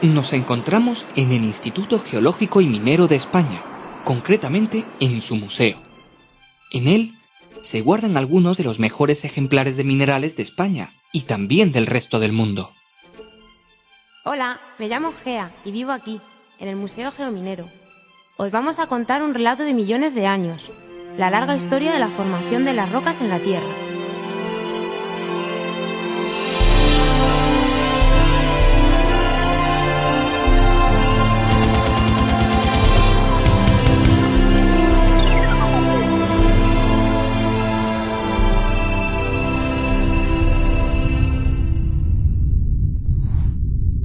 Nos encontramos en el Instituto Geológico y Minero de España, concretamente en su museo. En él se guardan algunos de los mejores ejemplares de minerales de España y también del resto del mundo. Hola, me llamo Gea y vivo aquí, en el Museo Geominero. Os vamos a contar un relato de millones de años, la larga historia de la formación de las rocas en la Tierra.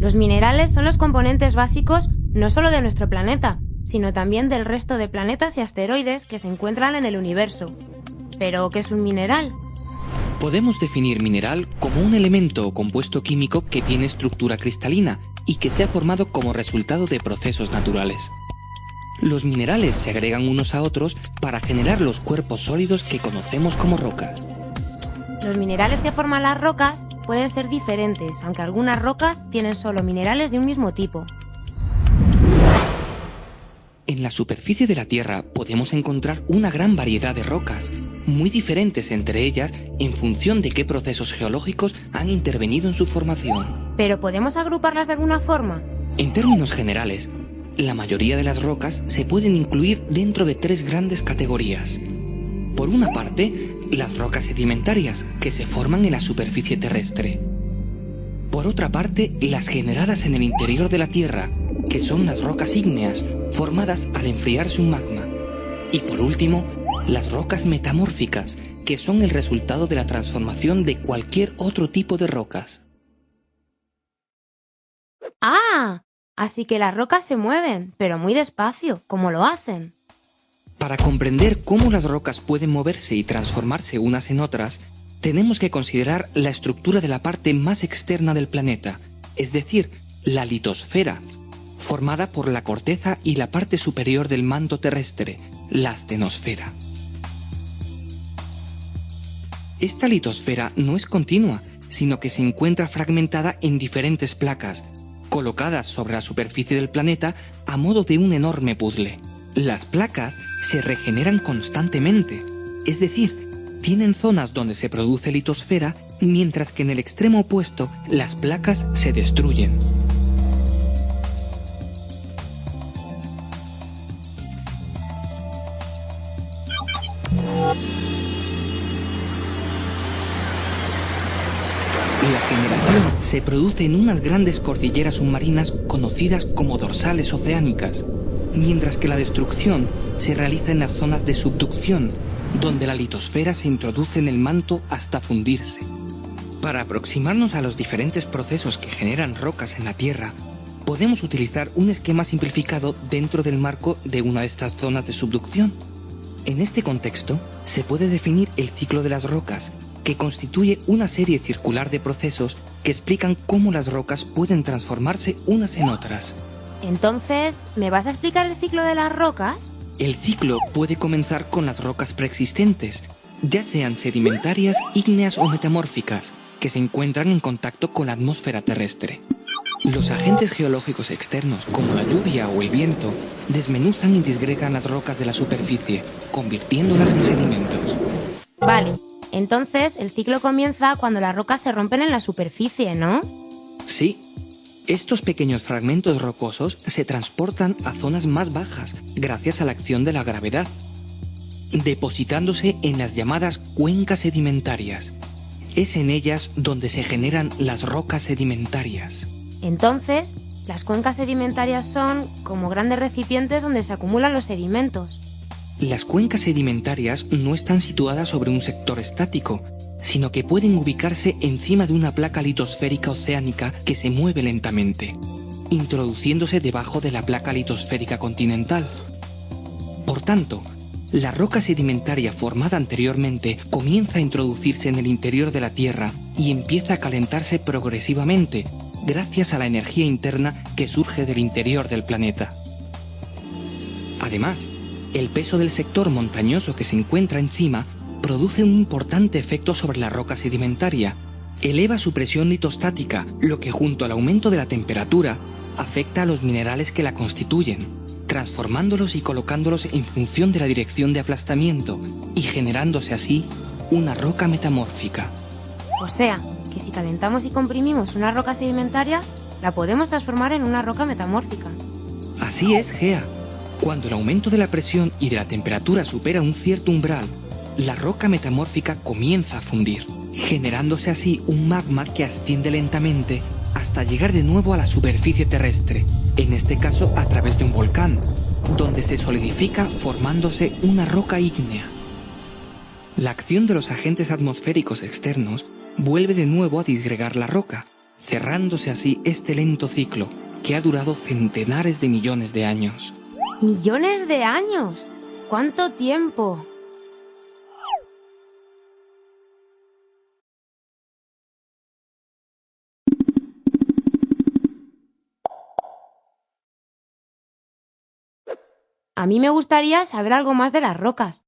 Los minerales son los componentes básicos no solo de nuestro planeta, sino también del resto de planetas y asteroides que se encuentran en el universo. ¿Pero qué es un mineral? Podemos definir mineral como un elemento o compuesto químico que tiene estructura cristalina y que se ha formado como resultado de procesos naturales. Los minerales se agregan unos a otros para generar los cuerpos sólidos que conocemos como rocas. Los minerales que forman las rocas pueden ser diferentes, aunque algunas rocas tienen solo minerales de un mismo tipo. En la superficie de la Tierra podemos encontrar una gran variedad de rocas, muy diferentes entre ellas en función de qué procesos geológicos han intervenido en su formación. ¿Pero podemos agruparlas de alguna forma? En términos generales, la mayoría de las rocas se pueden incluir dentro de tres grandes categorías. Por una parte, las rocas sedimentarias, que se forman en la superficie terrestre. Por otra parte, las generadas en el interior de la Tierra, que son las rocas ígneas, formadas al enfriarse un magma. Y por último, las rocas metamórficas, que son el resultado de la transformación de cualquier otro tipo de rocas. ¡Ah! Así que las rocas se mueven, pero muy despacio, ¿cómo lo hacen? Para comprender cómo las rocas pueden moverse y transformarse unas en otras, tenemos que considerar la estructura de la parte más externa del planeta, es decir, la litosfera, formada por la corteza y la parte superior del manto terrestre, la astenosfera. Esta litosfera no es continua, sino que se encuentra fragmentada en diferentes placas, colocadas sobre la superficie del planeta a modo de un enorme puzzle. Las placas se regeneran constantemente, es decir, tienen zonas donde se produce litosfera, mientras que en el extremo opuesto las placas se destruyen. La generación se produce en unas grandes cordilleras submarinas conocidas como dorsales oceánicas, mientras que la destrucción se realiza en las zonas de subducción, donde la litosfera se introduce en el manto hasta fundirse. Para aproximarnos a los diferentes procesos que generan rocas en la Tierra, podemos utilizar un esquema simplificado dentro del marco de una de estas zonas de subducción. En este contexto, se puede definir el ciclo de las rocas, que constituye una serie circular de procesos que explican cómo las rocas pueden transformarse unas en otras. Entonces, ¿me vas a explicar el ciclo de las rocas? El ciclo puede comenzar con las rocas preexistentes, ya sean sedimentarias, ígneas o metamórficas, que se encuentran en contacto con la atmósfera terrestre. Los agentes geológicos externos, como la lluvia o el viento, desmenuzan y disgregan las rocas de la superficie, convirtiéndolas en sedimentos. Vale, entonces el ciclo comienza cuando las rocas se rompen en la superficie, ¿no? Sí. Estos pequeños fragmentos rocosos se transportan a zonas más bajas gracias a la acción de la gravedad, depositándose en las llamadas cuencas sedimentarias. Es en ellas donde se generan las rocas sedimentarias. Entonces, las cuencas sedimentarias son como grandes recipientes donde se acumulan los sedimentos. Las cuencas sedimentarias no están situadas sobre un sector estático, sino que pueden ubicarse encima de una placa litosférica oceánica que se mueve lentamente, introduciéndose debajo de la placa litosférica continental. Por tanto, la roca sedimentaria formada anteriormente comienza a introducirse en el interior de la Tierra y empieza a calentarse progresivamente, gracias a la energía interna que surge del interior del planeta. Además, el peso del sector montañoso que se encuentra encima produce un importante efecto sobre la roca sedimentaria. Eleva su presión litostática, lo que junto al aumento de la temperatura afecta a los minerales que la constituyen, transformándolos y colocándolos en función de la dirección de aplastamiento y generándose así una roca metamórfica. O sea, que si calentamos y comprimimos una roca sedimentaria, la podemos transformar en una roca metamórfica. Así es, Gea. Cuando el aumento de la presión y de la temperatura supera un cierto umbral, la roca metamórfica comienza a fundir, generándose así un magma que asciende lentamente hasta llegar de nuevo a la superficie terrestre, en este caso a través de un volcán, donde se solidifica formándose una roca ígnea. La acción de los agentes atmosféricos externos vuelve de nuevo a disgregar la roca, cerrándose así este lento ciclo que ha durado centenares de millones de años. ¡Millones de años! ¿Cuánto tiempo? A mí me gustaría saber algo más de las rocas.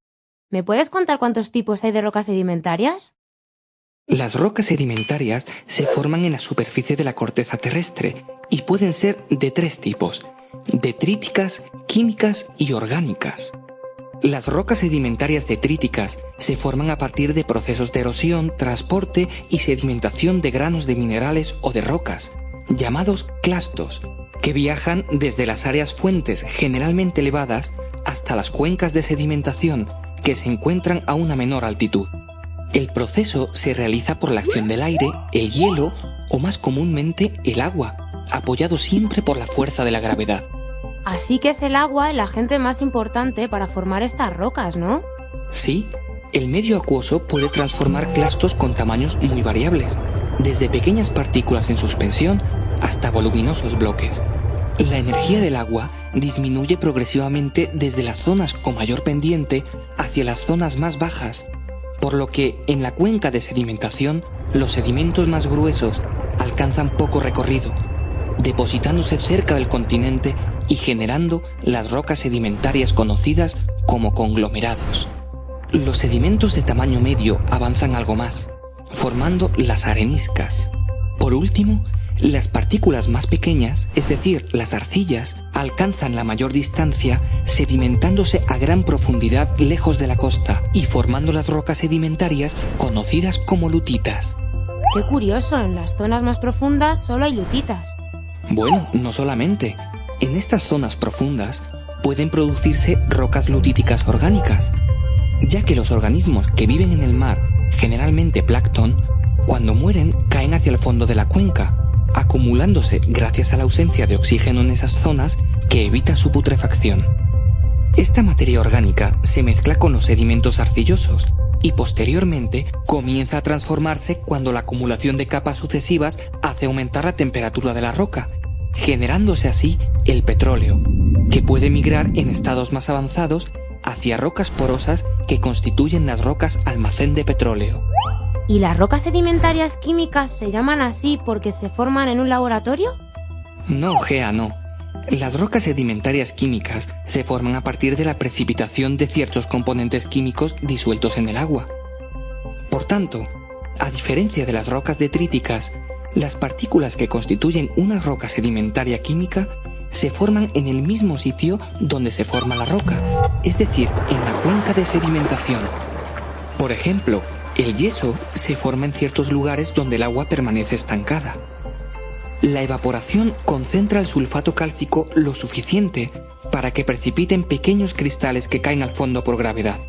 ¿Me puedes contar cuántos tipos hay de rocas sedimentarias? Las rocas sedimentarias se forman en la superficie de la corteza terrestre y pueden ser de 3 tipos: detríticas, químicas y orgánicas. Las rocas sedimentarias detríticas se forman a partir de procesos de erosión, transporte y sedimentación de granos de minerales o de rocas, llamados clastos, que viajan desde las áreas fuentes generalmente elevadas hasta las cuencas de sedimentación que se encuentran a una menor altitud. El proceso se realiza por la acción del aire, el hielo o más comúnmente el agua, apoyado siempre por la fuerza de la gravedad. Así que es el agua el agente más importante para formar estas rocas, ¿no? Sí, el medio acuoso puede transformar clastos con tamaños muy variables, desde pequeñas partículas en suspensión hasta voluminosos bloques. La energía del agua disminuye progresivamente desde las zonas con mayor pendiente hacia las zonas más bajas, por lo que en la cuenca de sedimentación los sedimentos más gruesos alcanzan poco recorrido, depositándose cerca del continente y generando las rocas sedimentarias conocidas como conglomerados. Los sedimentos de tamaño medio avanzan algo más, formando las areniscas. Por último, las partículas más pequeñas, es decir, las arcillas, alcanzan la mayor distancia sedimentándose a gran profundidad lejos de la costa y formando las rocas sedimentarias conocidas como lutitas. ¡Qué curioso! En las zonas más profundas solo hay lutitas. Bueno, no solamente. En estas zonas profundas pueden producirse rocas lutíticas orgánicas, ya que los organismos que viven en el mar, generalmente plancton, cuando mueren caen hacia el fondo de la cuenca, acumulándose gracias a la ausencia de oxígeno en esas zonas que evita su putrefacción. Esta materia orgánica se mezcla con los sedimentos arcillosos y posteriormente comienza a transformarse cuando la acumulación de capas sucesivas hace aumentar la temperatura de la roca, generándose así el petróleo, que puede migrar en estados más avanzados hacia rocas porosas que constituyen las rocas almacén de petróleo. ¿Y las rocas sedimentarias químicas se llaman así porque se forman en un laboratorio? No, Gea, no. Las rocas sedimentarias químicas se forman a partir de la precipitación de ciertos componentes químicos disueltos en el agua. Por tanto, a diferencia de las rocas detríticas, las partículas que constituyen una roca sedimentaria química se forman en el mismo sitio donde se forma la roca, es decir, en la cuenca de sedimentación. Por ejemplo, el yeso se forma en ciertos lugares donde el agua permanece estancada. La evaporación concentra el sulfato cálcico lo suficiente para que precipiten pequeños cristales que caen al fondo por gravedad,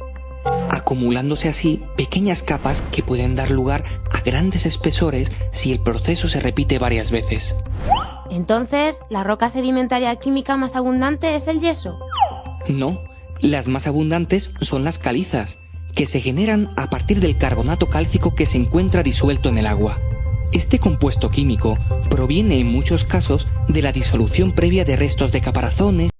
acumulándose así pequeñas capas que pueden dar lugar a grandes espesores si el proceso se repite varias veces. Entonces, ¿la roca sedimentaria química más abundante es el yeso? No, las más abundantes son las calizas, que se generan a partir del carbonato cálcico que se encuentra disuelto en el agua. Este compuesto químico proviene en muchos casos de la disolución previa de restos de caparazones